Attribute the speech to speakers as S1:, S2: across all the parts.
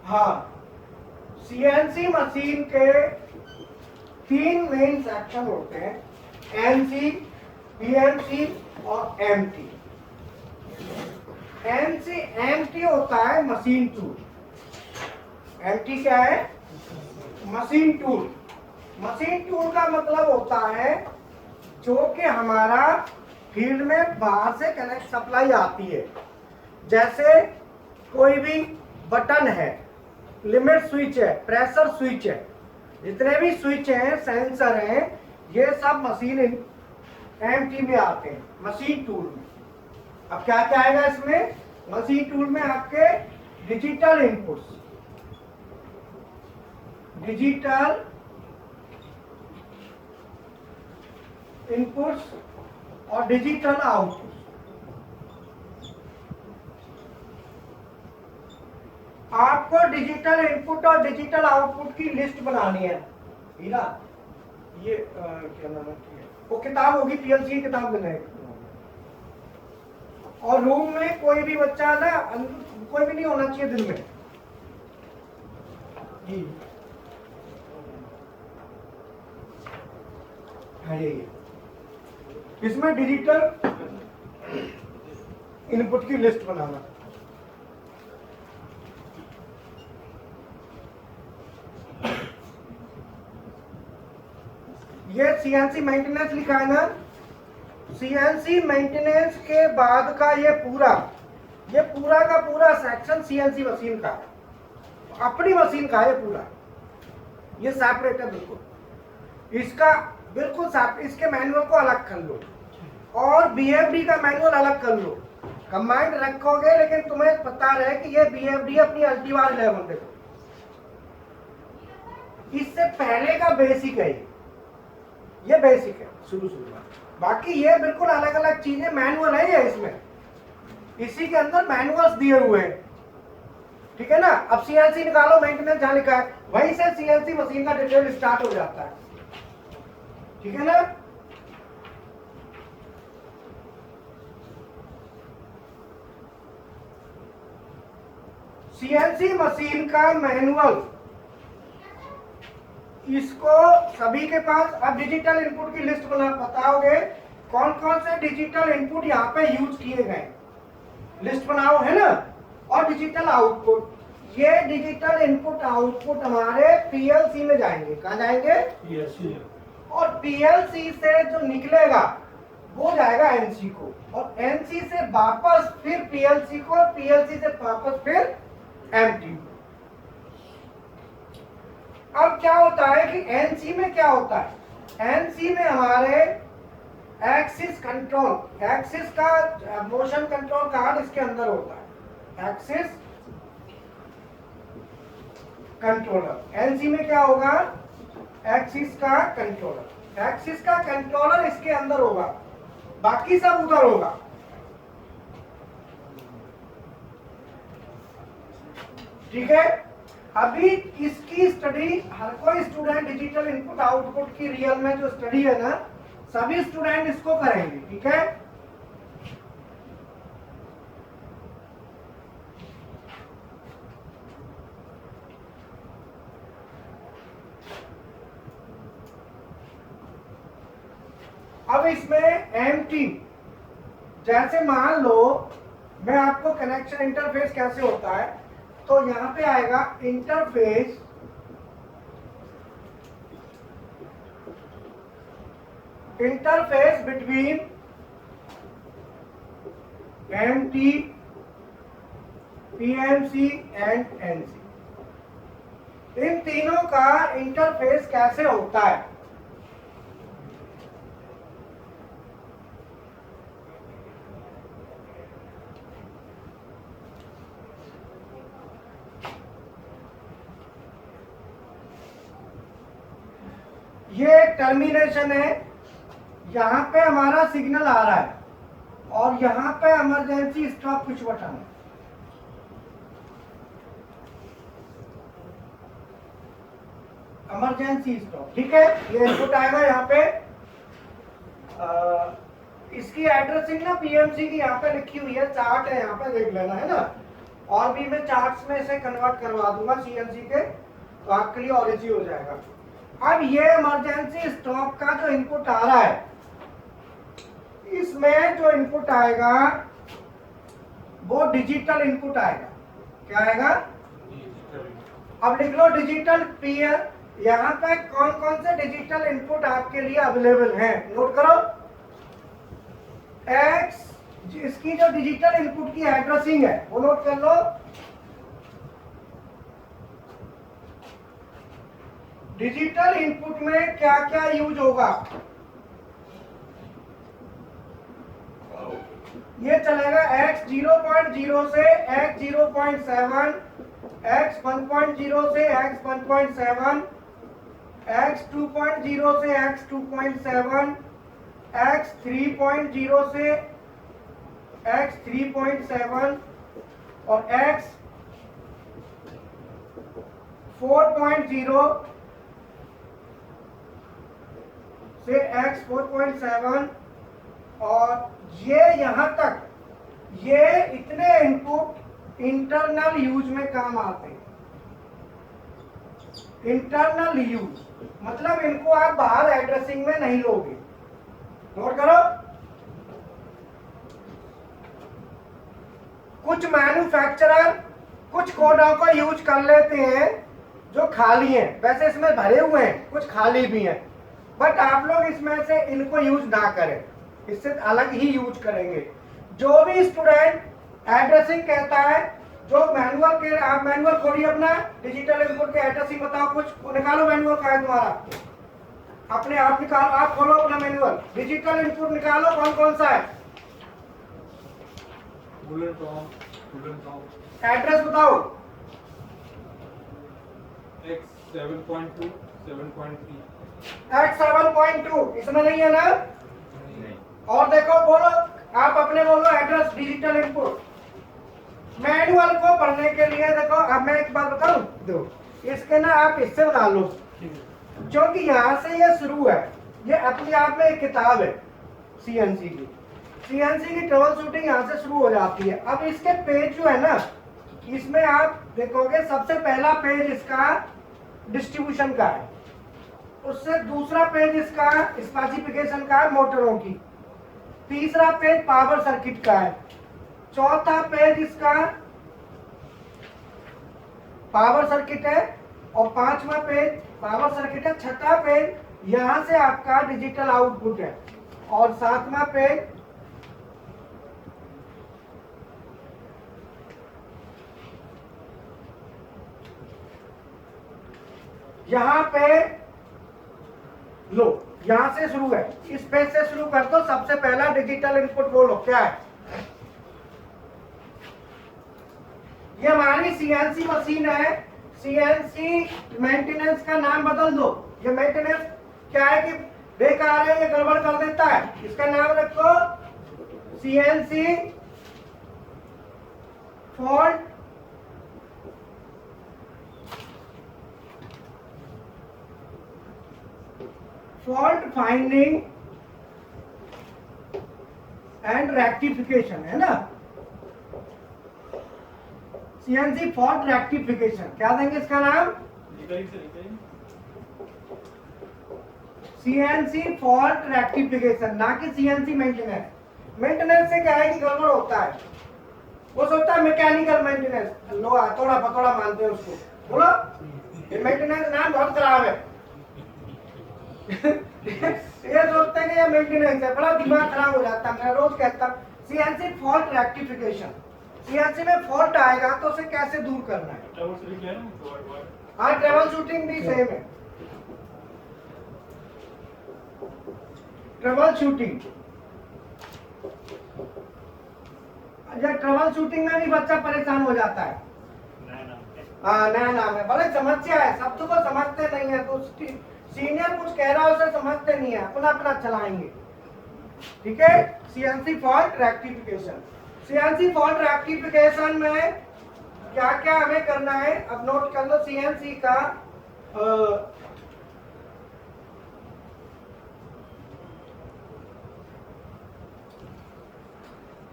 S1: हाँ, CNC machine के 3 main section होते हैं, एनसी, पीएमसी और एमटी। एनसी एमटी होता है मशीन टूल। एमटी क्या है? Machine tool. मशीन टूल का मतलब होता है जो कि हमारा फील्ड में बाहर से कनेक्ट सप्लाई आती है, जैसे कोई भी बटन है, लिमिट स्विच है, प्रेशर स्विच है, जितने भी स्विच हैं, सेंसर हैं, ये सब मशीन एमटी में आते हैं, मशीन टूल में। अब क्या क्या आएगा इसमें? मशीन टूल में आपके डिजिटल इनपुट्स, डिजिटल इनपुट्स और डिजिटल आउटपुट। आपको डिजिटल इनपुट और डिजिटल आउटपुट की लिस्ट बनानी है। हीरा, ये क्या नाम है, वो किताब होगी, पीएलसी की किताब में है। और रूम में कोई भी बच्चा ना, कोई भी नहीं होना चाहिए दिन में जी। ये इसमें डिजिटल इनपुट की लिस्ट बनाना। ये सीएनसी मेंटेनेंस लिखा है ना। सीएनसी मेंटेनेंस के बाद का ये पूरा का पूरा सेक्शन सीएनसी मशीन का है, अपनी मशीन का है पूरा। ये सेपरेट है बिल्कुल, इसका बिल्कुल इसके मैनुअल को अलग कर लो और बीएफडी का मैनुअल अलग कर लो, कंबाइंड रखोगे, लेकिन तुम्हें पता रहे कि ये बीएफडी अपनी अल्टीवार लेवल देखो। इससे पहले का बेसिक है, ये बेसिक है शुरू में, बाकी ये बिल्कुल अलग अलग चीजें, मैनुअल है ये, इसमें इसी के अंदर मैनुअल्स दिए हुए हैं, ठीक है ना। अब सीएनसी निकालो, मेंटेनेंस जहां लिखा है वहीं से सीएनसी मशीन का डिटेल स्टार्ट हो जाता है, ठीक है ना। सीएनसी मशीन का मैनुअल, इसको सभी के पास। अब डिजिटल इनपुट की लिस्ट बताओगे कौन कौन से डिजिटल इनपुट यहाँ पे यूज किए गए, लिस्ट बनाओ, है ना। और डिजिटल आउटपुट, ये डिजिटल इनपुट आउटपुट हमारे पीएलसी में जाएंगे। कहाँ जाएंगे? पीएलसी। और पीएलसी से जो निकलेगा वो जाएगा एनसी को, और एनसी से वापस फिर पीएलसी को, पीएलसी से वापस फिर एमटी को। अब क्या होता है कि एनसी में क्या होता है? एनसी में हमारे एक्सिस कंट्रोल, एक्सिस का मोशन कंट्रोल कार्ड इसके अंदर होता है, एक्सिस कंट्रोलर। एनसी में क्या होगा? एक्सिस का कंट्रोलर, एक्सिस का कंट्रोलर इसके अंदर होगा, बाकी सब उधर होगा, ठीक है। अभी इसकी स्टडी हर कोई स्टूडेंट, डिजिटल इनपुट आउटपुट की रियल में जो स्टडी है ना, सभी स्टूडेंट इसको करेंगे, ठीक है। अब इसमें एमटी, जैसे मान लो मैं आपको कनेक्शन इंटरफेस कैसे होता है, तो यहां पे आएगा interface, interface between MT, PMC and NC. इन तीनों का इंटरफेस कैसे होता है? ये एक टर्मिनेशन है, यहां पे हमारा सिग्नल आ रहा है और यहां पे इमरजेंसी स्टॉप पुश बटन है। इमरजेंसी स्टॉप, ठीक है। ये इनपुट आएगा यहाँ पे, इसकी एड्रेसिंग ना पीएमसी की यहाँ पे लिखी हुई है, चार्ट है यहाँ पे, देख लेना, है ना। और भी मैं चार्ट्स में से कन्वर्ट करवा दूंगा सीएनसी के, तो आपके लिए और इजी हो जाएगा। अब ये इमरजेंसी स्टॉक का जो इनपुट आ रहा है, इसमें जो इनपुट आएगा वो डिजिटल इनपुट आएगा। क्या आएगा? अब लिख लो डिजिटल पीयर। यहां पे कौन कौन से डिजिटल इनपुट आपके लिए अवेलेबल हैं, नोट करो। एक्स, इसकी जो डिजिटल इनपुट की एड्रेसिंग है वो नोट कर लो। डिजिटल इनपुट में क्या क्या यूज होगा, ये चलेगा x 0.0 से x 0.7, x 1.0 से x 1.7, x 2.0 से x 2.7, x 3.0 से x 3.7 और x 4.0 से x 4.7 और ये यहां तक, ये इतने इनपुट इंटरनल यूज में काम आते हैं। इंटरनल यूज मतलब इनको आप बाहर एड्रेसिंग में नहीं लोगे, नोट करो। कुछ मैन्युफैक्चरर कुछ कोडों को यूज कर लेते हैं जो खाली हैं, वैसे इसमें भरे हुए हैं, कुछ खाली भी हैं, बट आप लोग इसमें से इनको यूज ना करें, इससे अलग ही यूज करेंगे। जो भी स्टूडेंट एड्रेसिंग कहता है, जो मैनुअल के, आप मैनुअल खोलिए अपना, डिजिटल इनपुट के एड्रेसिंग बताओ, कुछ निकालो मैनुअल का है तुम्हारा, अपने आप निकालो, आप खोलो अपना मैनुअल, डिजिटल इनपुट निकालो कौन कौन सा है, एड्रेस बताओ।
S2: X 7.2, 7.3,
S1: X 7.2 इसमें नहीं है ना? और देखो बोलो, आप अपने बोलो एड्रेस डिजिटल इनपुट। मैनुअल को पढ़ने के लिए देखो, अब मैं एक बात बताऊं, दो इसके ना आप इससे बता लो, क्योंकि यहाँ से ये शुरू है, ये अपने आप में एक किताब है सीएनसी की। सीएनसी की ट्रबल शूटिंग यहाँ से शुरू हो जाती है। अब इसके पेज जो है ना, इसमें आप देखोगे सबसे पहला पेज इसका डिस्ट्रीब्यूशन का है, उससे दूसरा पेज इसका स्पेसिफिकेशन का है मोटरों की, तीसरा पेज पावर सर्किट का है, चौथा पेज इसका पावर सर्किट है और पांचवा पेज पावर सर्किट है, छठा पेज यहां से आपका डिजिटल आउटपुट है और सातवां पेज यहां पे लो, यहां से शुरू है, इस पेज से शुरू कर दो। सबसे पहला डिजिटल इनपुट बोलो क्या है? ये हमारी सीएनसी मशीन है। सीएनसी मेंटेनेंस का नाम बदल दो। ये मेंटेनेंस क्या है कि बेकार है, ये गड़बड़ कर देता है, इसका नाम रखो CNC fault finding and rectification, है ना? सीएनसी फॉल्ट रेक्टिफिकेशन क्या देंगे इसका नाम? सीएनसी फॉल्ट रेक्टिफिकेशन, ना कि सीएनसी मेंटेनेंस। मेंटेनेंस से क्या है कि गड़बड़ होता है, वो सोचता है मैकेनिकल मेंटेनेंस, लो थोड़ा पतोड़ा मानते हैं उसको, बोलो ये मेंटेनेंस नाम बहुत खराब है। ये सोचते हैं कि ये मेंटेनेंस है, बड़ा दिमाग खराब हो जाता है। मैं रोज कहता हूँ सीएनसी फॉल्ट रेक्टिफिकेशन, सीएनसी में फॉल्ट आएगा तो उसे कैसे दूर करना है। हाँ, ट्रबल शूटिंग भी सेम है। ट्रबल शूटिंग, जब ट्रबल शूटिंग में भी बच्चा परेशान हो जाता है। हाँ, नया नाम है, बड़े समस्या है, सब तो समझते नहीं है, तो सीनियर कुछ कह रहा है उसे समझते नहीं है, अपना अपना चलाएंगे। ठीक है, CNC fault rectification. CNC fault rectification में क्या क्या हमें करना है, अब नोट कर लो। सीएनसी का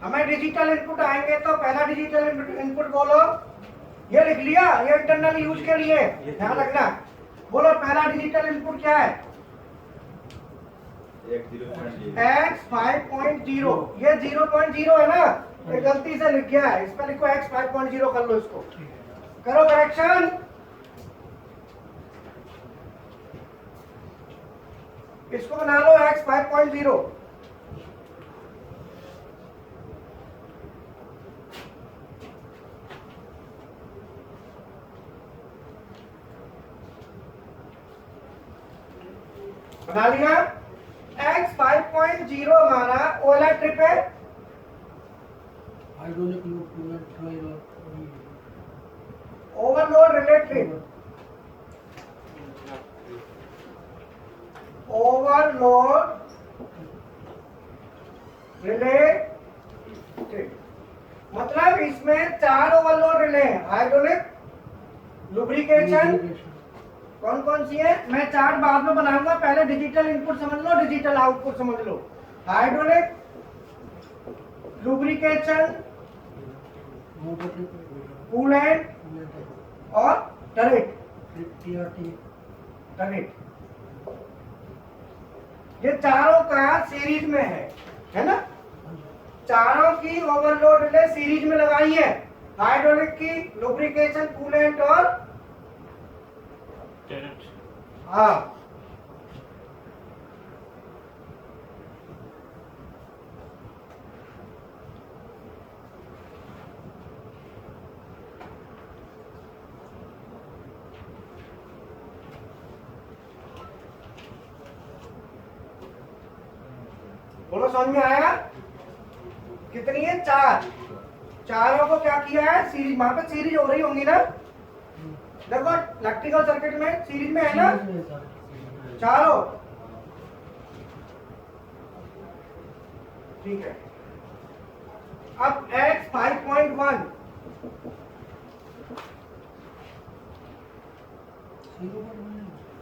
S1: हमें डिजिटल इनपुट आएंगे तो पहला डिजिटल इनपुट बोलो, ये लिख लिया, ये इंटरनल यूज के लिए ध्यान रखना। बोलो पहला डिजिटल इनपुट क्या है? x 5.0, ये 0.0 है ना, ये गलती से लिख गया है, इस पर लिखो x 5.0 कर लो, इसको करो करेक्शन। इसको बना लो x 5.0। बना लिया। x 5.0 हमारा ओला ट्रिप है,
S3: hydraulic loop coolant trial
S1: overload related, overload related मतलब इसमें 4 ओवरलोड रिले हैं। हाइड्रोलिक, लुब्रिकेशन, कौन कौन सी है मैं चार्ट बाद में बनाऊंगा, पहले डिजिटल इनपुट समझ लो, डिजिटल आउटपुट समझ लो। Hydraulic, lubrication,
S3: motor trip
S1: coolant और टरेट।
S3: टीआरटी
S1: टरेट, ये चारों का सीरीज में है ना, चारों की ओवरलोड रिले सीरीज में लगाई है। हाइड्रोलिक की, लुब्रिकेशन, कूलेंट और हाँ बोलो समझ में आया? कितनी है? 4। चारों को क्या किया है? सीरीज, वहां पे सीरीज हो रही होंगी ना, देखो इलेक्ट्रिकल सर्किट में सीरीज में है ना चारों, ठीक है। अब x 5.1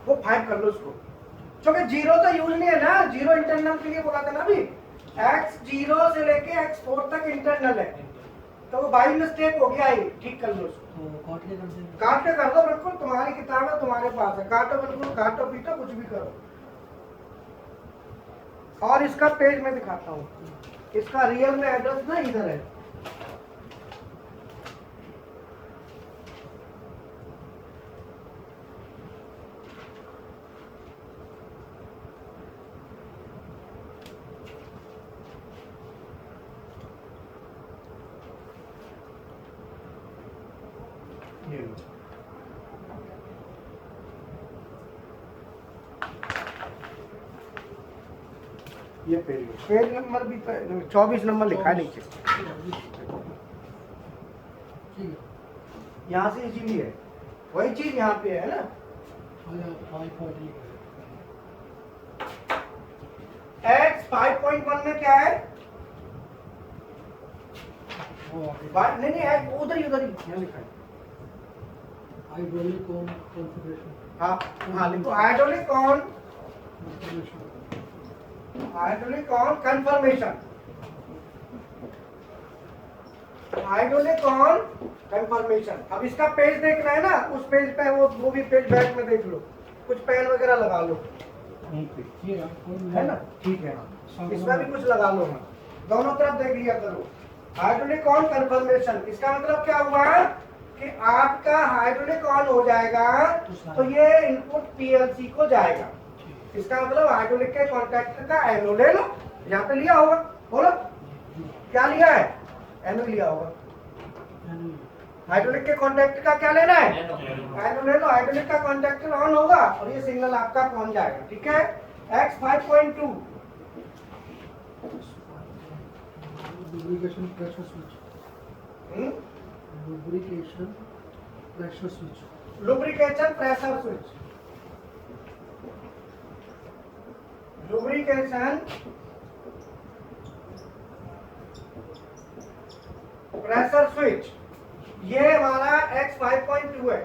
S1: वो 5 कर लो उसको, क्योंकि 0 तो यूज नहीं है ना, 0 इंटरनल के लिए बोला था ना अभी, x 0 से लेके x 4 तक इंटरनल है, तो वो बाई मिस्टेक हो गया, ये ठीक कर लो उसको। काट के कर दो, बिल्कुल तुम्हारी किताब है, तुम्हारे पास है, काटो, बिल्कुल काटो पीटो कुछ भी करो। और इसका पेज मैं दिखाता हूँ, इसका रियल में एड्रेस ना इधर है। ये पेज नंबर भी 24 नंबर लिखा है नीचे, यहाँ से इजीली है, वही चीज यहाँ पे है ना। x 5.1 में क्या है? नहीं नहीं, उधर ही यहाँ लिखा है।
S3: हाइड्रोलिक कॉन्फ़िगरेशन,
S1: हाँ हाँ लिखो, hydraulic on, hydraulic on confirmation, hydraulic on confirmation. अब इसका पेज देखना है ना, उस पेज पे वो भी पेज बैक में देख लो, कुछ पेन वगैरह लगा लो, है ना, ठीक है। इसमें भी कुछ लगा लो, दोनों तरफ देख लिया करो। हाइड्रोलिक ऑन कंफर्मेशन, इसका मतलब क्या हुआ कि आपका हाइड्रोलिक ऑन हो जाएगा तो ये इनपुट पीएलसी को जाएगा। इसका मतलब हाइड्रोलिक के कॉन्टैक्टर का एनो ले लो, यहाँ पे लिया होगा, बोलो क्या लिया है? एनो लिया होगा। हाइड्रोलिक के कॉन्टैक्टर का क्या लेना है? एनो ले लो। हाइड्रोलिक का कॉन्टैक्टर ऑन होगा और ये सिग्नल आपका पहुंच जाएगा, ठीक है। x 5.2
S3: lubrication pressure switch, lubrication pressure switch,
S1: lubrication pressure switch, lubrication pressure switch, ये हमारा x 5.2 है।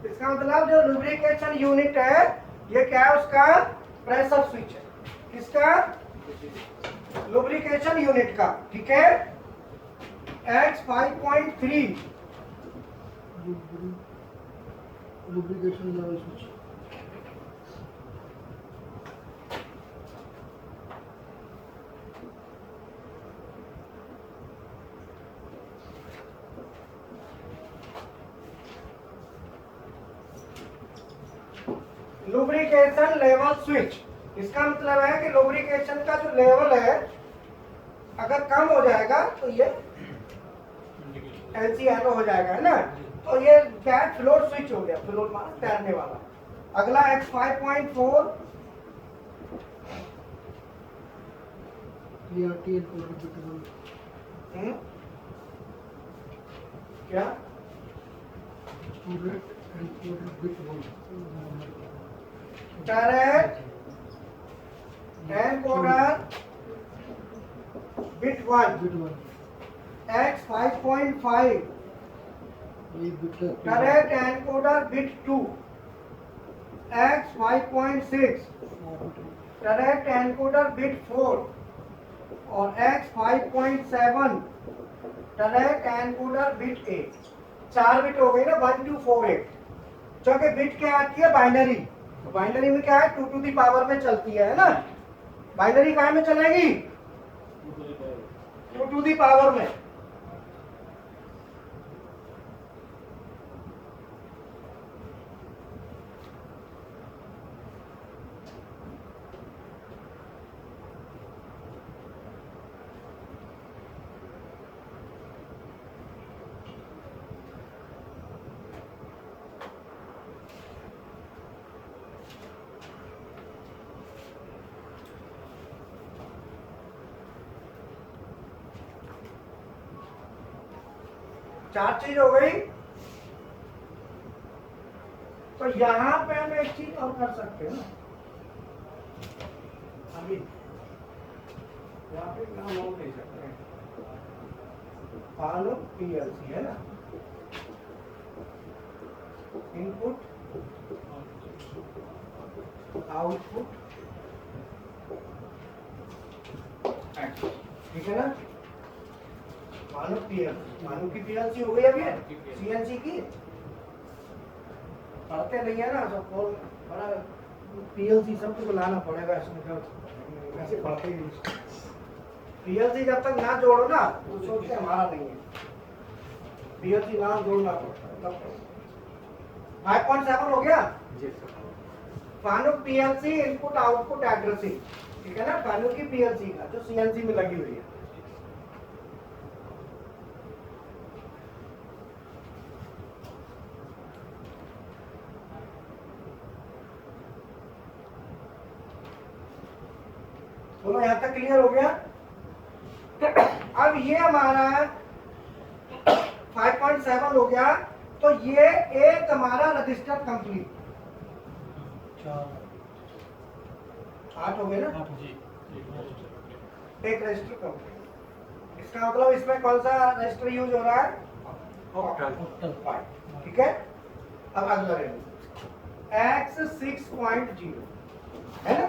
S1: इसका मतलब जो लुब्रिकेशन यूनिट है ये क्या है, उसका प्रेशर स्विच है। किसका? लुब्रिकेशन यूनिट का। ठीक है। X 5.3
S3: lubrication level switch.
S1: Lubrication level switch, इसका मतलब है कि लुब्रिकेशन का जो लेवल है अगर कम हो जाएगा तो ये LCNO हो जाएगा, है ना। तो ये क्या है, फ्लोट स्विच हो गया। फ्लोट माना तैरने वाला। अगला X 5.4
S3: PRT and portable.
S1: क्या
S3: Student and portable bit 1.
S1: Direct encoder bit 1
S3: Bit 1.
S1: X 5.5
S3: ये bit है.
S1: Direct encoder bit 2 X 5.6 direct encoder bit 4 और X 5.7 direct encoder bit 8। 4 bit हो गई ना, 1 2 4 8। क्योंकि बिट क्या आती है, बाइनरी। तो बाइनरी में क्या है, 2 टू दी पावर में चलती है ना। बाइनरी कहाँ में चलेगी, 2 टू दी पावर में। चार चीज हो गई। तो यहां पे हम एक चीज और कर सकते हैं ना, अभी यहाँ पे नाम और ले सकते हैं, फॉलो PLC है ना। इनपुट आउटपुट, ठीक है ना। मानो PLC, मानो की PLC हो गई अभी CNC की। पढ़ते नहीं है ना सब, और बड़ा PLC सबको बुलाना पड़ेगा इसमें, जब ऐसे पढ़ते ही नहीं। PLC जब तक ना जोड़ो ना तो सोचते हमारा नहीं है। PLC नाम जोड़ना पड़ता है तब। 5.7 हो गया फानुक PLC इनपुट आउटपुट एड्रेसिंग, ठीक है ना। फानुक की PLC का जो CNC में लगी हुई है। बोलो यहां तक क्लियर हो गया। अब ये हमारा 5.7 हो गया, तो ये एक हमारा रजिस्टर कंप्लीट। 8 हो गए ना, एक रजिस्टर कंप्लीट। इसका मतलब इसमें कौन सा रजिस्टर यूज हो रहा है, ऑक्टल। ठीक है। अब अगला X 6.0 है ना।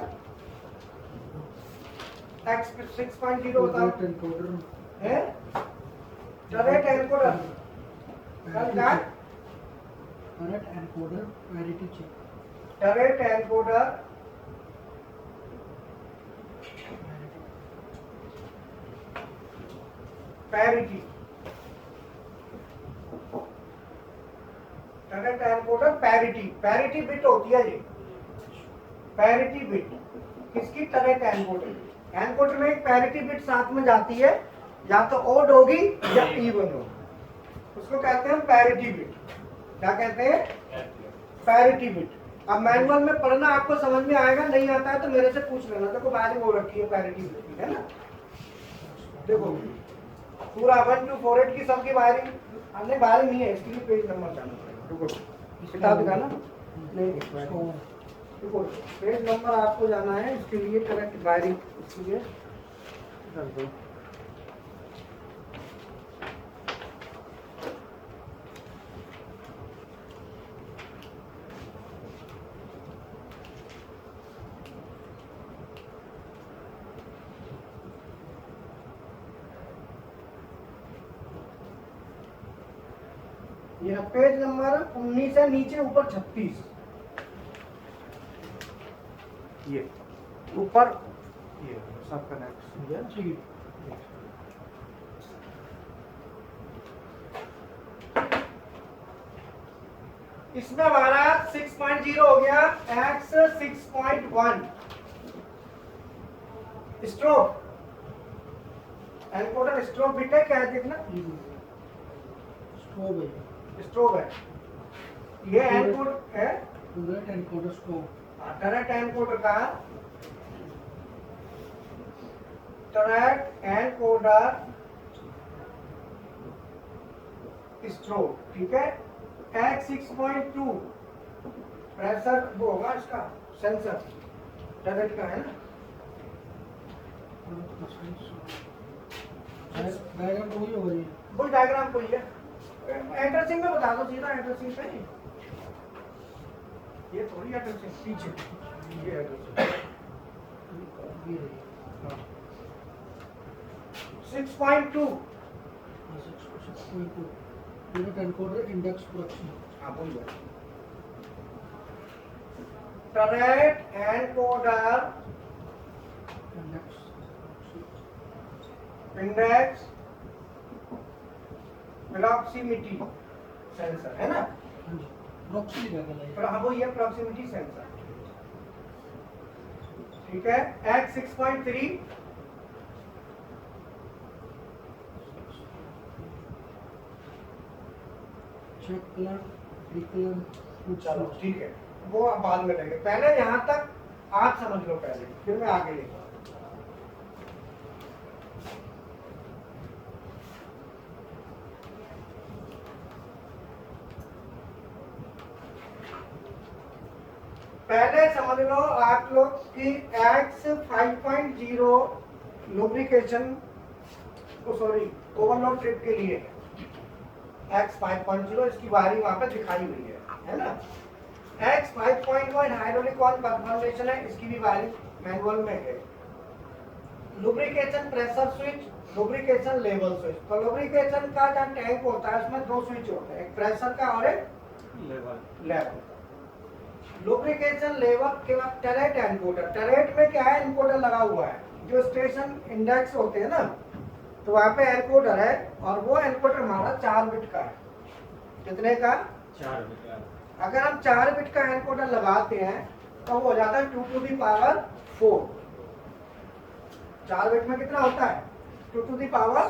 S1: X 6.0 बताओ है, direct encoder.
S3: Correct encoder parity check.
S1: Direct encoder parity, direct encoder parity. Parity bit होती है ये, पैरिटी बिट किसकी, डायरेक्ट एनकोडर। एनकोडर में एक पैरिटी बिट साथ में जाती है, या तो ओड होगी या इवन होगी, उसको कहते हैं पैरिटी बिट। क्या कहते हैं, पैरिटी बिट। अब मैनुअल में पढ़ना आपको समझ में आएगा, नहीं आता है तो मेरे से पूछ लेना। देखो वायरिंग हो रखी है पैरिटी बिट, है ना। देखो पूरा 1 2 4 8 की सबकी वायरिंग, हमने वायरिंग नहीं है, इसके लिए पेज नंबर जाना पड़ेगा। देखो किताब दिखाना नहीं, देखो पेज नंबर आपको जाना है, इसके लिए करेक्ट वायरिंग इसके लिए कर दो। ये पेज नंबर 19 है, नीचे ऊपर 36, ये ऊपर ये सब कनेक्ट।
S3: ठीक है।
S1: इसमें हमारा 6.0 हो गया, x 6.1 stroke, encoder stroke bit है, क्या है देखना,
S3: स्ट्रोब है।
S1: स्ट्रोक है, ये एनकोड है,
S3: turret encoder strobe.
S1: Turret encoder का, टरेट एनकोडर स्ट्रोक, ठीक है। x 6.2 प्रेशर वो होगा इसका, सेंसर टरेट का है ना।
S3: डायग्राम तो वही होगा जी।
S1: वो डायग्राम कोई है, एड्रेसिंग में बता दो सीधा, एड्रेसिंग पे ही, ये थोड़ी एड्रेसिंग पीछे, ये एड्रेसिंग
S3: ये रही।
S1: 6.2,
S3: 6.2 टर्रेट एनकोडर इंडेक्स प्रोडक्शन।
S1: हाँ बोलिए, turret encoder index proximity sensor है ना।
S3: हाँ जी, प्रॉक्सी क्या कहलाएगा?
S1: पर हाँ वो ये प्रॉक्सिमिटी सेंसर, ठीक है। x 6.3
S3: चेक कलर, डिक्लर,
S1: चलो ठीक है, वो आप बाद में लेंगे, पहले यहाँ तक आप समझ लो पहले, फिर मैं आगे लेगा। पहले समझ लो आप लोग कि x 5.0 lubrication, sorry overload trip के लिए x 5.0, इसकी वायरिंग वहां पे दिखाई हुई है ना। x 5.1 हाइड्रोलिक कॉइल परफॉर्मेशन है, इसकी भी वायरिंग मैनुअल में है। Lubrication pressure switch, lubrication level switch. तो लुब्रिकेशन का जो टैंक होता है उसमें दो स्विच होते हैं, एक प्रेशर का और एक लेवल। लुब्रिकेशन लेवल के बाद टरेट एनकोडर, टरेट में क्या है, एनकोडर लगा हुआ है, जो स्टेशन इंडेक्स होते हैं ना, तो वहां पे एनकोडर है, और वो एनकोडर हमारा 4 बिट का है। कितने का?
S2: 4 बिट का।
S1: अगर हम 4 बिट का एनकोडर लगाते हैं तो वो हो जाता है 2 to the power 4। 4 बिट में कितना होता है? 2 to the power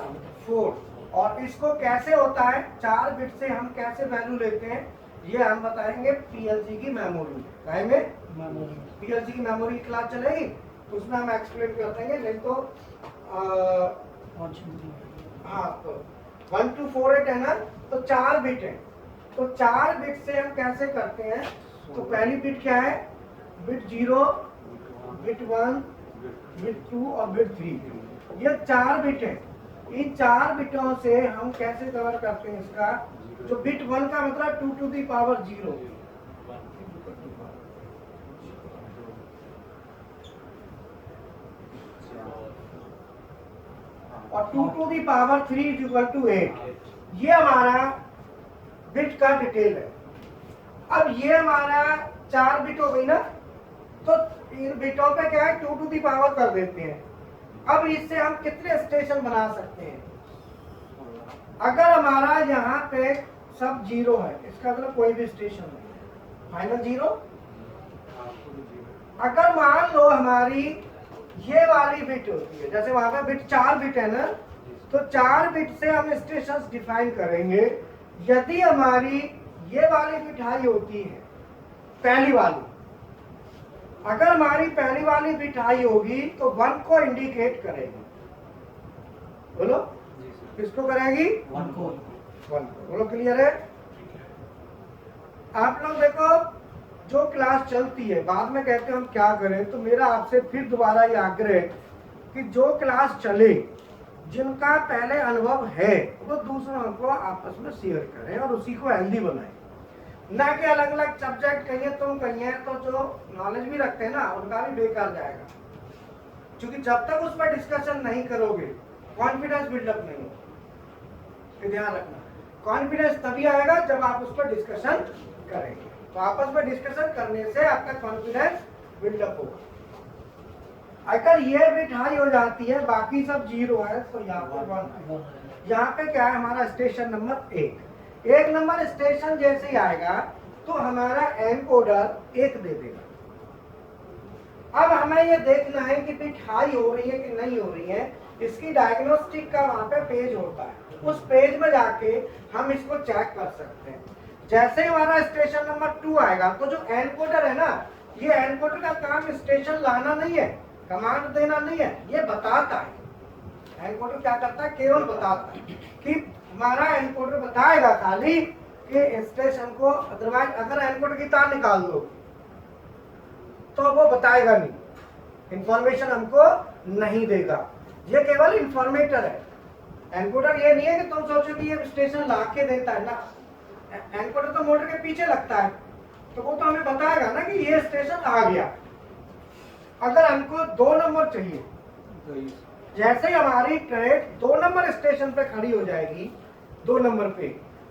S1: 4। और इसको कैसे होता है, 4 बिट से हम कैसे वैल्यू लेते हैं, ये हम बताएंगे पीएलसी की मेमोरी। काय में? पीएलसी की मेमोरी क्लास चलेगी, उसमें हम एक्सप्लेन कर देंगे। नहीं तो हाँ, तो 1 to 4 है ना, तो 4 बिट है, तो 4 बिट से हम कैसे करते हैं। तो पहली बिट क्या है, बिट 0, बिट 1, बिट 2 और बिट 3, ये 4 बिट है। इन 4 बिटों से हम कैसे कवर करते हैं इसका, जो बिट 1 का मतलब 2 to the power 0, और 2 to the power 3 is equal to 8। ये हमारा बिट का डिटेल है। अब ये हमारा 4 बिट हो गई ना, तो इन बिटों पे क्या है, 2 to the power कर देते हैं। अब इससे हम कितने स्टेशन बना सकते हैं। अगर हमारा यहाँ पे सब 0 है, इसका मतलब कोई भी स्टेशन नहीं है, फाइनल 0। अगर मान लो हमारी ये वाली बिट होती है, जैसे वहां पे बिट 4 बिट है ना, तो 4 बिट से हम स्टेशन डिफाइन करेंगे। यदि हमारी ये वाली बिट हाई होती है, पहली वाली, अगर हमारी पहली वाली बिट हाई होगी तो 1 को इंडिकेट करेगी। बोलो किसको करेगी? 1 को। बोलो क्लियर है? आप लोग देखो, जो क्लास चलती है, बाद में कहते हैं हम क्या करें, तो मेरा आपसे फिर दोबारा ये आग्रह है कि जो क्लास चले, जिनका पहले अनुभव है, वो दूसरों को आपस में शेयर करें और उसी को हेल्दी बनाएं, ना कि अलग अलग सब्जेक्ट कहिए तुम कहिए, तो जो नॉलेज भी रखते हैं ना, उनका भी बेकार जाएगा। क्योंकि जब तक उस पर डिस्कशन नहीं करोगे, कॉन्फिडेंस बिल्डअप नहीं होगा। ध्यान रखना, कॉन्फिडेंस तभी आएगा जब आप उस पर डिस्कशन करेंगे। तो आपस में डिस्कशन करने से आपका कॉन्फिडेंस बिल्डअप होगा। अगर ये बिट हाई हो जाती है, बाकी सब जीरो है, तो यहाँ पर 1 है। यहाँ पे क्या है हमारा स्टेशन नंबर 1 नंबर स्टेशन जैसे ही आएगा तो हमारा एनकोडर 1 दे देगा। अब हमें ये देखना है कि बिट हाई हो रही है कि नहीं हो रही है। इसकी डायग्नोस्टिक का वहां पे पेज होता है, उस पेज में जाके हम इसको चेक कर सकते हैं। जैसे ही हमारा स्टेशन नंबर 2 आएगा तो जो एनकोडर है ना, ये एनकोडर का काम स्टेशन लाना नहीं है, कमांड देना नहीं है, ये बताता है। एनकोडर क्या करता है, केवल बताता है कि हमारा एनकोडर बताएगा खाली कि स्टेशन को, अदरवाइज अगर एनकोडर की तार निकाल दो तो वो बताएगा नहीं, इंफॉर्मेशन हमको नहीं देगा। ये केवल इंफॉर्मेटर है। एनकोडर ये नहीं है कि तुम सोचो कि ये स्टेशन ला के देता है ना, एनकोडर तो मोटर के पीछे लगता है, तो वो तो हमें बताएगा ना कि ये स्टेशन आ गया। अगर हमको 2 नंबर चाहिए, जैसे ही हमारी ट्रेन 2 नंबर स्टेशन पे खड़ी हो जाएगी, 2 नंबर पे,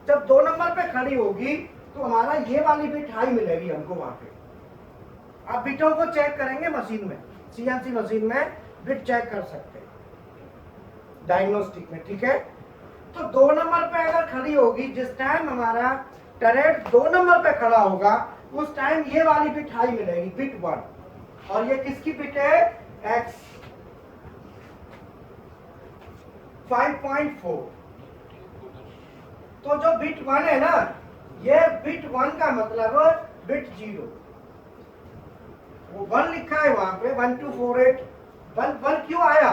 S1: जब 2 नंबर पे खड़ी होगी तो हमारा ये वाली बिट हाई मिलेगी हमको वहां पे। आप बिटों को चेक करेंगे मशीन में, सीएनसी मशीन में बिट चेक कर सकते हैं डायग्नोस्टिक में, ठीक है। तो 2 नंबर पे अगर खड़ी होगी, जिस टाइम हमारा टरेट 2 नंबर पे खड़ा होगा उस टाइम ये वाली बिट हाई मिलेगी, बिट 1। और ये किसकी बिट है, एक्स 5.4। तो जो बिट 1 है ना, ये बिट 1 का मतलब बिट 0, वो 1 लिखा है वहां पे, 1248। 1 क्यों आया,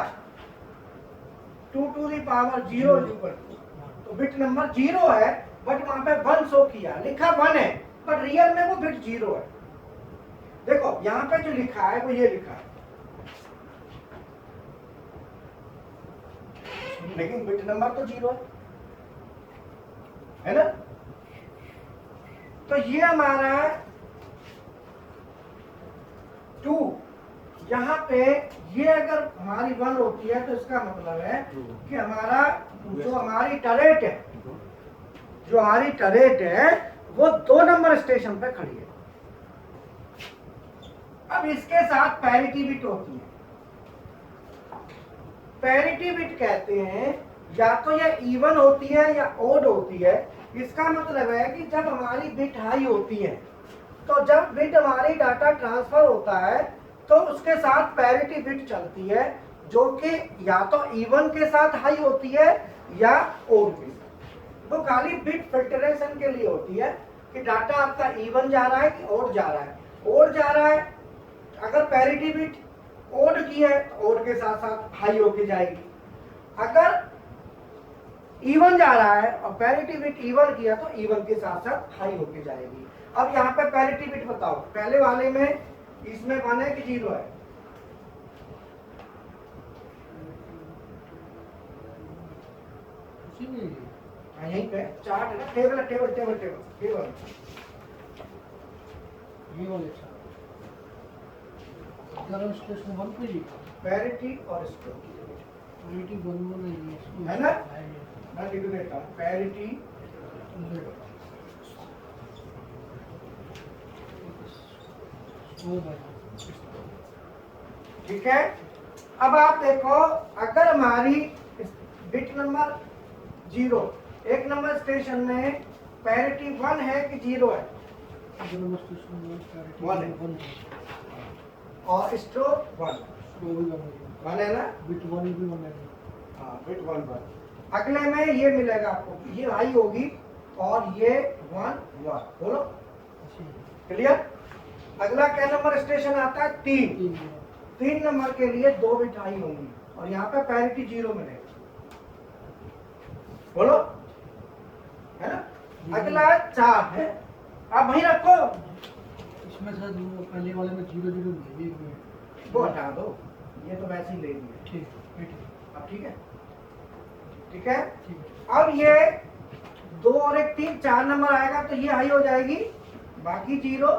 S1: 2 to the power 0 तो बिट नंबर 0 है, बट वहां पे 1 शो किया, लिखा 1 है बट रियल में वो बिट 0 है। देखो यहाँ पे जो लिखा है वो ये लिखा है, लेकिन बिट नंबर तो 0 है ना। तो ये हमारा 2, यहाँ पे ये अगर हमारी 1 होती है तो इसका मतलब है कि हमारा जो हमारी टरेट है वो 2 नंबर स्टेशन पे खड़ी है। अब इसके साथ पैरिटी बिट होती है। पैरिटी बिट कहते हैं या तो ये इवन होती है या ओड होती है। इसका मतलब है कि जब हमारी बिट हाई होती है, तो जब बिट हमारी डाटा ट्रांसफर होता है तो उसके साथ पैरिटी बिट चलती है, जो कि या तो इवन के साथ हाई होती है या ओड के साथ। वो खाली बिट फिल्टरेशन के लिए होती है कि डाटा आपका इवन जा रहा है कि ओड जा रहा है। ओड जा रहा है, अगर पैरिटी बिट ओड की है तो ओड के साथ साथ हाई होके जाएगी। अगर इवन जा रहा है और पैरिटी बिट इवन किया तो इवन के साथ साथ हाई होके जाएगी। अब यहाँ पे पैरिटी बिट बताओ, पहले वाले में इसमें 1 है कि 0 है, यहीं पे चार्ट है ना, टेबल है, टेबल टेबल टेबल टेबल
S3: ये वाले चार स्टेशन 1 पे लिखा
S1: पैरिटी और स्ट्रोक
S3: पैरिटी 1
S1: है ना। मैं लिख देता हूँ पैरिटी ठीक है। अब आप देखो, अगर हमारी बिट नंबर 0, 1 नंबर स्टेशन में पैरिटी 1 है कि 0 है, 1 है, और स्ट्रोक 1 है ना,
S3: बिट 1 भी 1 है।
S1: हाँ बिट 1 अगले में ये मिलेगा आपको, ये हाई होगी और ये 1 बोलो क्लियर। अगला क्या नंबर स्टेशन आता है, 3 नंबर के लिए 2 बिट हाई होंगी और यहाँ पे पैरिटी 0 मिलेगी, बोलो है ना। अगला 4 है, आप वहीं रखो,
S3: इसमें से पहले वाले में 0 0 नहीं है,
S1: वो हटा दो, ये तो वैसे ही ले लिया।
S3: ठीक है,
S1: अब ठीक है, ठीक है।
S3: ठीक है।
S1: अब ये 2 और 1 3 4 नंबर आएगा तो ये हाई हो जाएगी, बाकी 0,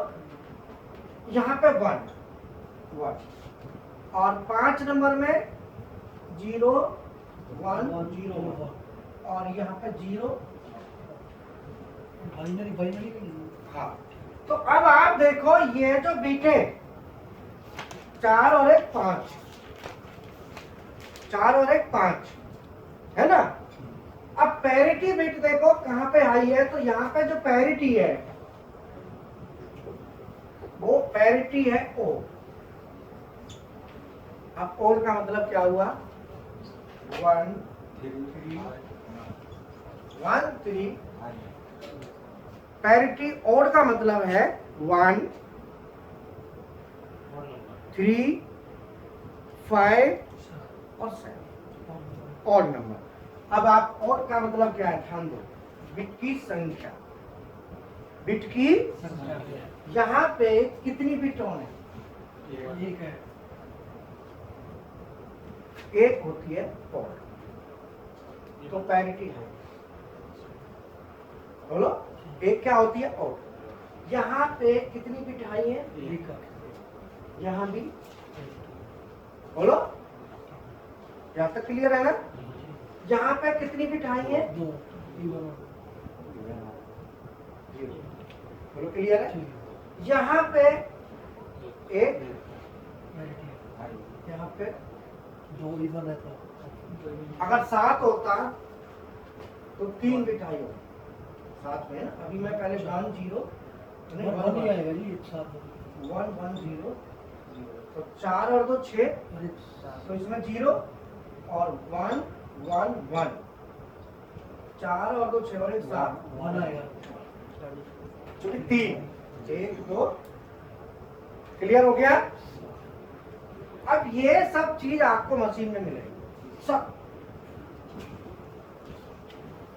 S1: यहाँ पे 1 और 5 नंबर में 0 1 0 और यहाँ पे 0
S3: बाइनरी बाइनरी का नहीं।
S1: हाँ, तो अब आप देखो ये जो बीटे 4 और 1 5, 4 और 1 5 है ना। अब पैरिटी बिट देखो कहां पे हाई है, तो यहाँ पे जो पैरिटी है वो पैरिटी है ओ। अब ओड का मतलब क्या हुआ, 1 3 पैरिटी ओड का मतलब है 1 3 5 और 7 ऑड नंबर। अब आप ऑड का मतलब क्या है, ध्यान दो, बिट की संख्या, बिट की यहाँ पे कितनी बिट ऑन है,
S3: एक है।
S1: एक होती है ऑड, तो पैरिटी है। बोलो, एक क्या होती है ऑड। यहाँ पे कितनी बिट हाई है,
S3: एक है।
S1: यहाँ भी। बोलो, यहाँ तक क्लियर है ना। यहाँ पे कितनी बिट आई है,
S3: दो इवन
S1: बोलो क्लियर है। यहाँ पे एक, यहाँ पे
S3: दो इवन है तो
S1: अगर 7 होता तो 3 बिट आई होती 7 में। अभी मैं पहले 1 0 नहीं,
S3: वन ही आएगा जी एक साथ।
S1: 1 1 0, तो 4 और 2 6,
S3: अरे
S1: तो इसमें 0 और 1 1 1, 4 और 2 6 और 1 7,
S3: वन आएगा।
S1: चूंकि 3 1 2 क्लियर हो गया। अब ये सब चीज आपको मशीन में मिलेगी, सब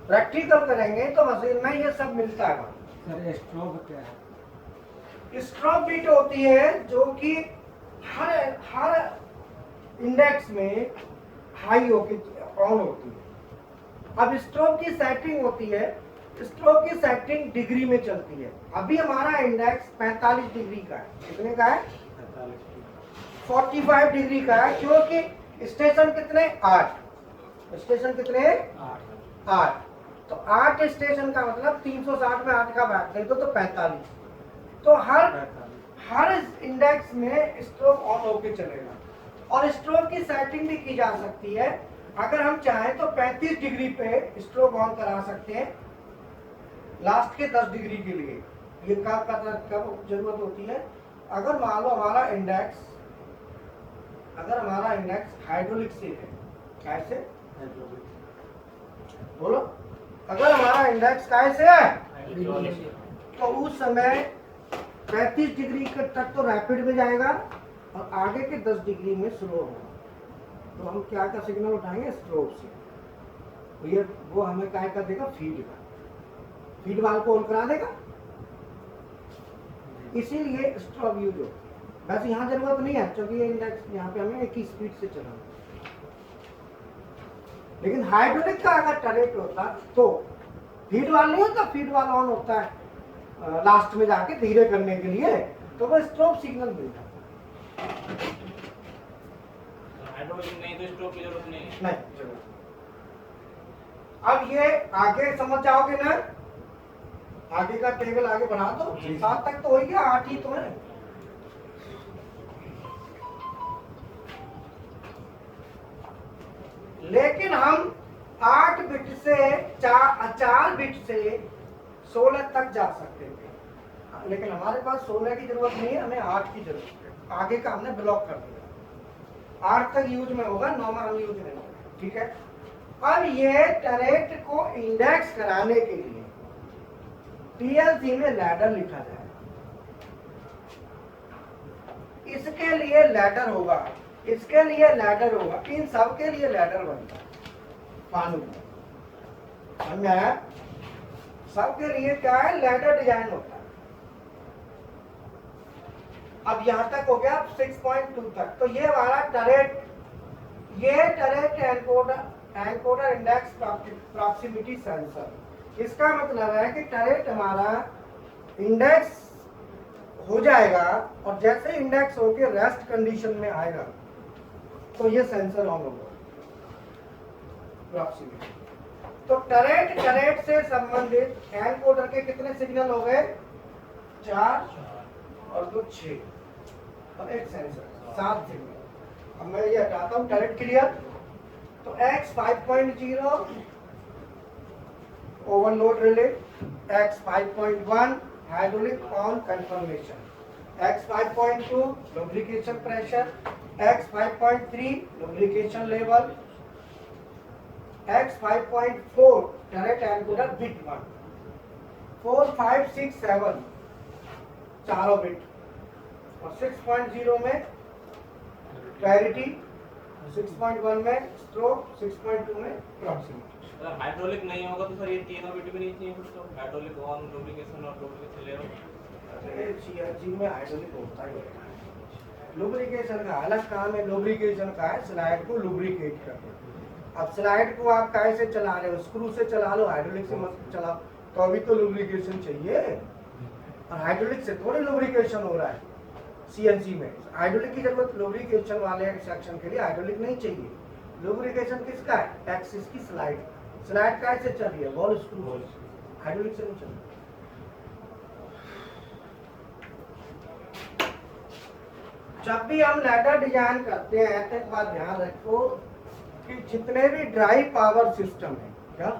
S1: प्रैक्टिकल करेंगे तो मशीन में ये सब मिलता है।
S3: सर स्ट्रोब क्या है?
S1: स्ट्रोब बीट होती है जो कि हर हर इंडेक्स में हाई होके ऑन होती है। अब स्ट्रोब की सेटिंग होती है, स्ट्रोब की सेटिंग डिग्री में चलती है। अभी हमारा इंडेक्स 45 डिग्री का है। कितने का है, 45 डिग्री का है, क्योंकि स्टेशन कितने 8, स्टेशन कितने 8, तो 8 स्टेशन का मतलब 360 में 8 का भाग दे दो तो 45। तो हर इंडेक्स में स्ट्रोब ऑन होके चलेगा। और स्ट्रोब की सेटिंग भी की जा सकती है, अगर हम चाहें तो 35 डिग्री पे स्ट्रोब ऑन करा सकते हैं लास्ट के 10 डिग्री के लिए। ये कब जरूरत होती है, अगर मान लो हमारा इंडेक्स हाइड्रोलिक से है, कैसे बोलो, अगर हमारा इंडेक्स कैसे है तो उस समय 35 डिग्री तक तो रैपिड में जाएगा और आगे के 10 डिग्री में स्लो होगा। तो हम क्या का सिग्नल उठाएंगे, स्ट्रोब से। तो ये वो हमें क्या कर देगा, फीड वाल को ऑन करा देगा। इसीलिए स्ट्रोब यूज हो। वैसे यहाँ जरूरत नहीं है क्योंकि ये इंडेक्स यहाँ पे हमें एक ही स्पीड से चलाना। लेकिन हाइड्रोलिक का अगर टरेट होता तो फीड वाल नहीं होता, फीड वाल ऑन होता है लास्ट में जाके धीरे करने के लिए, तो वो स्ट्रोब सिग्नल मिल जाता है।
S4: हाइड्रोलिक नहीं तो स्ट्रोब की जरूरत नहीं है।
S1: नहीं जरूरत। अब ये आगे समझ जाओगे ना, आगे का टेबल आगे बढ़ा दो, 7 तक तो हो गया, 8 ही तो है। लेकिन हम 8 बिट से 4 बिट से 16 तक जा सकते थे, लेकिन हमारे पास 16 की जरूरत नहीं है, हमें 8 की जरूरत है। आगे का हमने ब्लॉक कर दिया, 8 तक यूज में होगा, 9 में हम यूज नहीं होगा। ठीक है। अब ये टरेट को इंडेक्स कराने के लिए पीएलसी में लैडर लिखा जाए। इसके लिए लैडर होगा, इसके लिए लैडर होगा, इन सब के लिए लैडर बनता है। पानी समझा, सबके लिए क्या है, लैडर डिजाइन होता है। अब यहां तक हो गया 6.2 तक। तो ये हमारा टरेट, ये turret encoder index proximity sensor. इसका मतलब है कि टरेट हमारा इंडेक्स हो जाएगा और जैसे इंडेक्स होके रेस्ट कंडीशन में आएगा तो ये सेंसर ऑन होगा प्रॉक्सिमिटी। तो टरेट से संबंधित एनकोडर के कितने सिग्नल हो गए? 4 और 2 6 और एक सेंसर 7 सिग्नल। अब मैं ये हटाता हूँ, टरेट क्लियर। तो X 5.0 overload relay, X 5.1 hydraulic on confirmation, X 5.2 lubrication pressure, X 5.3 lubrication level, X 5.4 turret encoder bit 1, 4 5 6 7 चारों बिट, और 6.0 में पैरिटी, 6.1 में स्ट्रोक, 6.2 में प्रॉक्सिमिटी।
S4: अगर हाइड्रोलिक नहीं होगा तो सर ये तीनों बिट भी नहीं चाहिए फिर तो, हाइड्रोलिक ऑन, लुब्रिकेशन और लुब्रिकेशन लेवल।
S1: अरे सीएनजी में हाइड्रोलिक होता ही होता है। लुब्रिकेशन का अलग काम है, लुब्रिकेशन का है स्लाइड को लुब्रिकेट करना। अब स्लाइड को आप कैसे चला रहे हो? स्क्रू से चला लो, हाइड्रोलिक से मत चलाओ, तो अभी तो लुब्रिकेशन चाहिए। और हाइड्रोलिक से थोड़ी लुब्रिकेशन हो रहा है सीएनजी में। हाइड्रोलिक की जरूरत लुब्रिकेशन वाले सेक्शन के लिए हाइड्रोलिक नहीं चाहिए। लुब्रिकेशन किसका है? एक्सिस की स्लाइड। स्लाइड कैसे चल रही है? बॉल स्क्रू, हाइड्रोलिक से नहीं चल रही। जब भी हम लैडर डिजाइन करते हैं तो एक बात ध्यान रखो कि जितने भी ड्राई पावर सिस्टम है, क्या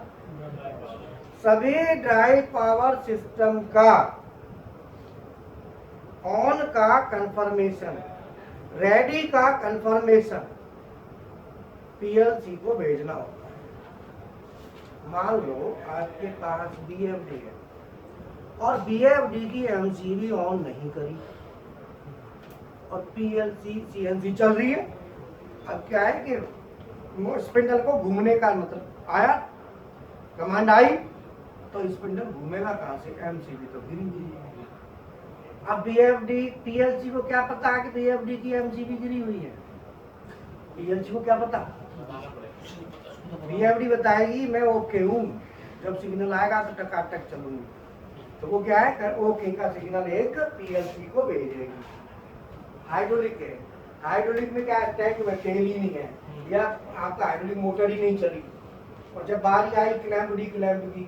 S1: सभी ड्राई पावर सिस्टम का ऑन का कंफर्मेशन, रेडी का कंफर्मेशन पीएलसी को भेजना होता है। मान लो आपके पास बीएफडी है और बीएफडी की एमसीबी ऑन नहीं करी और पीएलसी सीएनसी चल रही है। अब क्या है कि स्पिंडल को घूमने का मतलब आया, कमांड आई, तो स्पिंडल घूमेगा कहां से? एमसीबी तो गिरी। अब बीएफडी पीएलसी को क्या पता है कि बीएफडी की एमसीबी गिरी हुई है? पीएलसी को क्या पता? बीएफडी बताएगी मैं ओके हूँ, जब सिग्नल आएगा तो टकाटक चलूंगी। तो वो क्या है? ओके का सिग्नल एक पीएलसी को भेजेगी। हाइड्रोलिक है, हाइड्रोलिक में क्या है? कि मैं तेल ही नहीं है या आपका हाइड्रोलिक मोटर ही नहीं चली, और जब बारी आई क्लैंप डी क्लैंप की,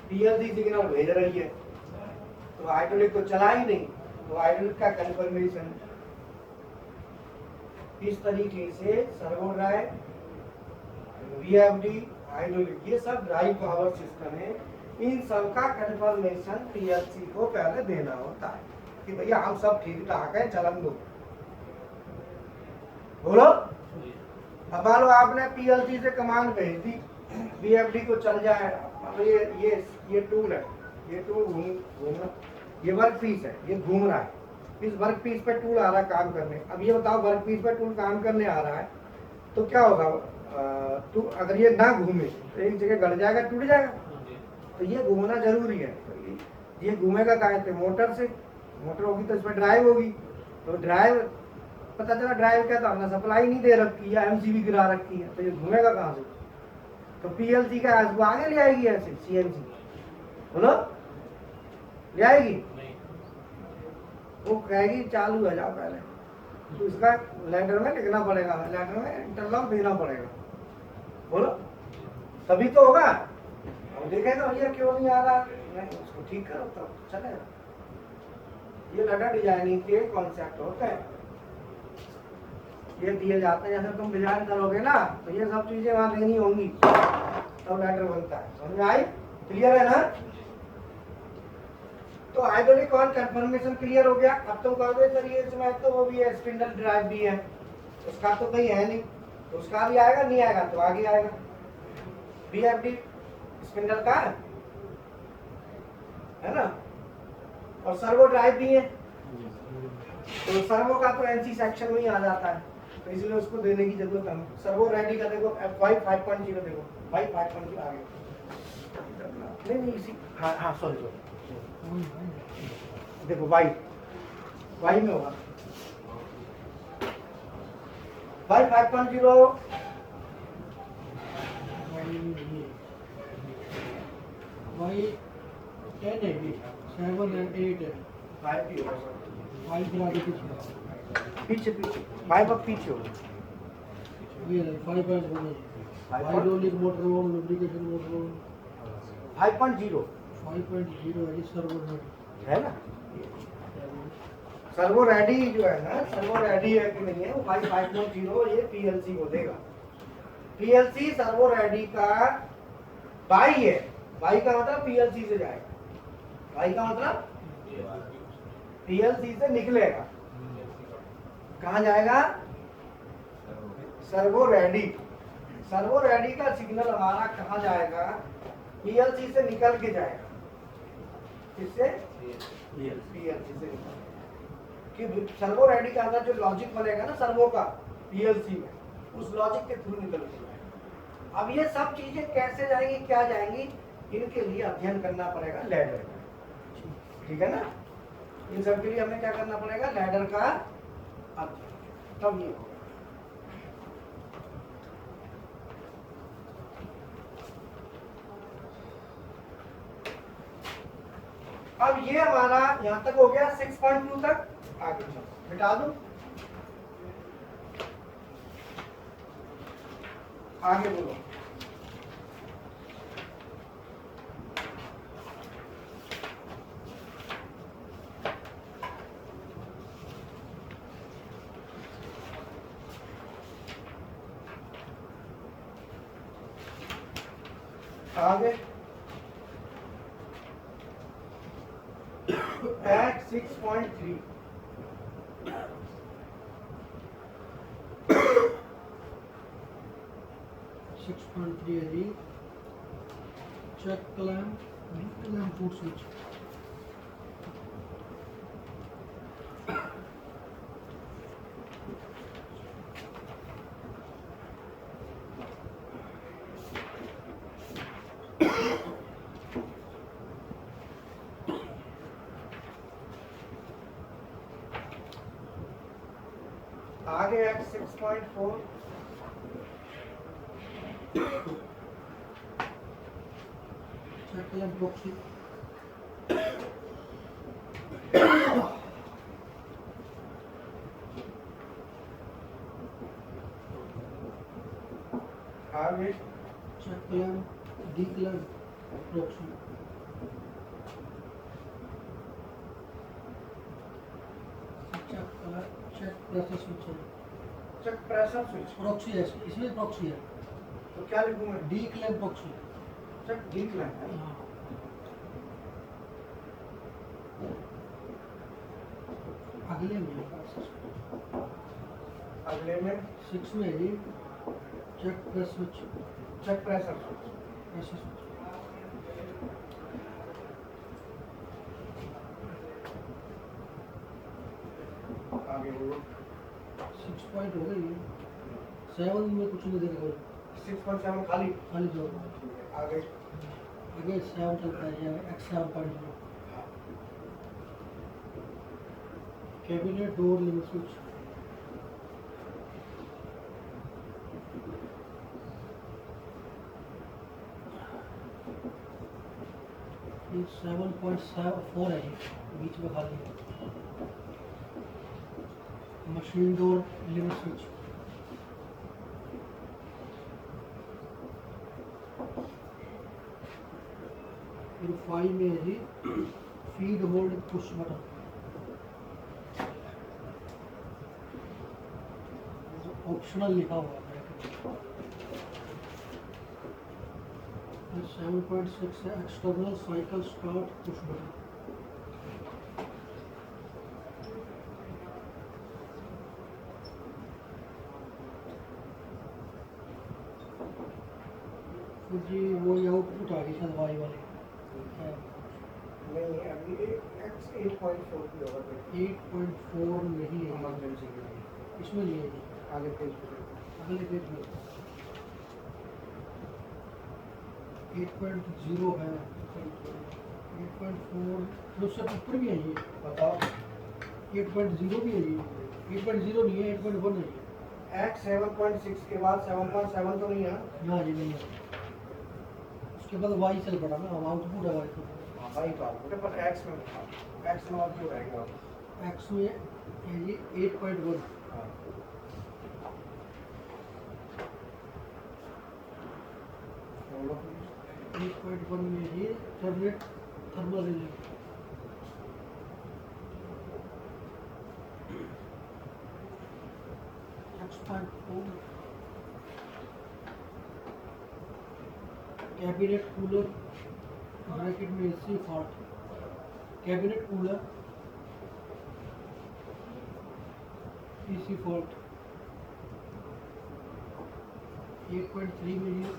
S1: पीएलसी सिग्नल भेज रही है तो हाइड्रोलिक तो चला ही नहीं, तो हाइड्रोलिक का कंफर्मेशन इस तरीके से सर्वो ड्राइव, वीएफडी, हाइड्रोलिक, ये सब ड्राइव पावर सिस्टम है। इन सब का कंफर्मेशन पीएलसी को पहले देना होता है कि भैया हम सब ठीक ठाक है, चलन दो। बोलो। अब मान लो आपने पीएलसी से कमांड भेज दी बीएफडी को चल जाए। अब ये टूल है, ये टूल घूमना, ये वर्क पीस है, ये घूम रहा है, इस वर्क पीस पे टूल आ रहा है काम करने। अब ये बताओ वर्क पीस पे टूल काम करने आ रहा है तो क्या होगा? तो अगर ये ना घूमे तो एक जगह गड़ जाएगा, टूट जाएगा। तो ये घूमना जरूरी है। तो ये घूमेगा कहाँ से? मोटर से। मोटर होगी तो इसमें ड्राइव होगी, तो ड्राइव पता चला ड्राइव क्या था? हमने सप्लाई नहीं दे रखी है, एमसीबी गिरा रखी है, तो ये घूमेगा कहाँ से? तो पीएलसी का वो आगे ले आएगी ऐसे सीएनसी, बोलो ले आएगी? वो कहेगी चालू है, जाओ पहले। तो इसका लेटर में लिखना पड़ेगा, लेटर में इंटरलॉक देना पड़ेगा, बोलो तभी तो होगा। अब देखेगा भैया क्यों नहीं आ रहा, नहीं उसको ठीक करो तो चलेगा। ये लेटर डिजाइनिंग के कॉन्सेप्ट होते हैं, ये दिए जाते हैं। जैसे तुम डिजाइन करोगे ना तो ये सब चीजें वहां देनी होंगी तब लेटर बनता है। समझ में आई? क्लियर है ना? तो हाइड्रोलिक ऑन कंफर्मेशन क्लियर हो गया। अब तुम कहोगे सर ये इसमें तो वो भी है, स्पिंडल ड्राइव भी है, उसका तो कहीं है नहीं, तो उसका भी आएगा, नहीं आएगा तो आगे आएगा। बीएफडी स्पिंडल का है ना, और सर्वो ड्राइव भी है, तो सर्वो का तो एनसी सेक्शन में ही आ जाता है, तो इसलिए उसको देने की जरूरत है। सर्वो रेडी का देखो F5 5.0 देखो, भाई 5.0 आ गया। नहीं इसी हाँ सॉरी देखो वाई में होगा भाई 5.0
S3: भाई 10 है भी 7 and 8 है,
S1: 5 भी होगा,
S3: 5 के आगे
S1: पीछे 5 अब पीछे होगा।
S3: ये 5 है hydraulic motor on, lubrication motor on.
S1: 5.0
S3: 5.0 है जी सर्वर में।
S1: है ना। सर्वो रेडी जो है ना, सर्वो रेडी है कि नहीं है, वो 5.0 ये पीएलसी को देगा। पीएलसी सर्वो रेडी का बाई है। बाई का मतलब पीएलसी से जाएगा। बाई का मतलब पीएलसी से निकलेगा, कहाँ जाएगा? Servo ready. सर्वो रेडी का सिग्नल हमारा कहाँ जाएगा? पीएलसी से निकल के जाएगा। किससे? पीएलसी से निकल कि सर्वो रेडी का अंदर जो लॉजिक बनेगा ना सर्वो का पीएलसी में, उस लॉजिक के थ्रू निकल के जाएगा। अब ये सब चीजें कैसे जाएंगी, क्या जाएंगी, इनके लिए अध्ययन करना पड़ेगा लैडर का। ठीक है ना। इन सब के लिए हमें क्या करना पड़ेगा? लैडर का अध्ययन, तब ये होगा। अब ये हमारा यहां तक हो गया 6.2 तक। आगे चलो, मिटा दो, आगे बोलो। आगे at 6.3
S3: 6.3 है जी check clamp, clamp foot switch.
S1: आगे at 6.4
S3: चेक क्लैम्प प्रॉक्सी।
S1: आगे
S3: check clamp, D clamp proxy. Check pressure switch है,
S1: चेक प्रेशर स्विच।
S3: प्रॉक्सी है इसमें, प्रॉक्सी है।
S1: तो क्या लिखूं मैं?
S3: D clamp proxy.
S1: Check D clamp है।
S3: हाँ। अगले में
S1: अगले में
S3: 6 में है जी check press switch,
S1: check pressure switch.
S3: Pressure switch.
S1: आगे बोलो।
S3: 6 पॉइंट हो गई। 7 में कुछ नहीं देखा,
S1: 6.7 खाली।
S3: खाली जो
S1: आगे
S3: आगे 7 चलता है, X 7.0 cabinet door limit switch. ये 7.4 है, बीच में खाली है। Machine door limit switch. फिर 5 में है जी feed hold push button. Optional लिखा हुआ है। 7.6 है external cycle start push button. फिर जी वही आउटपुट आ गई शायद वाई वाली।
S1: नहीं, अभी X 8.4 की होगा।
S3: 8.4 नहीं है,
S1: इमरजेंसी के लिए
S3: इसमें नहीं है जी।
S1: आगे पेज पे।
S3: अगले पेज में 8.0 है, 8.4 फिर उससे ऊपर भी है ये।
S1: बताओ।
S3: 8.0 भी है ये, 8.0 नहीं है, 8.1 है ये।
S1: X 7.6 के बाद 7.7 तो नहीं है ना?
S3: ना जी नहीं है। उसके बाद वाई चल पड़ा ना, अब आउटपुट है वाई का।
S1: भाई तो आपको पर X में बताओ। X में और क्यों रहेगा?
S3: एक्स में है जी 8.1।
S1: हाँ।
S3: 8.1 में ये terminate thermal relay. Cabinet cooler bracket में AC fault, cabinet cooler AC fault 8.3 में ये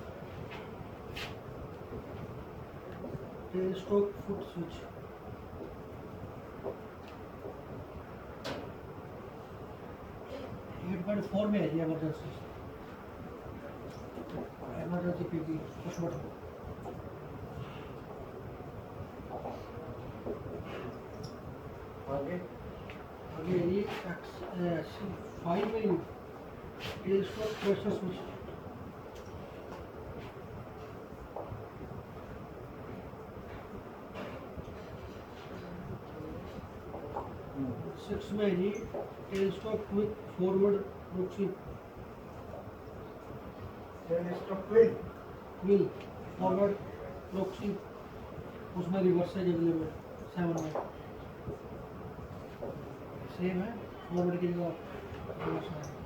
S3: telescope foot switch, eight point 4 में है जी एमरजेंसी पीपी पुश बटन।
S1: आगे
S3: आगे ये 5 में ये टेलीस्कोप प्रेशर स्विच, सिक्स में जी telescope with forward proxy wheel forward proxy, उसमें रिवर्स है अवेलेबल। 7 में सेम है, फॉरवर्ड की जगह रिवर्स है।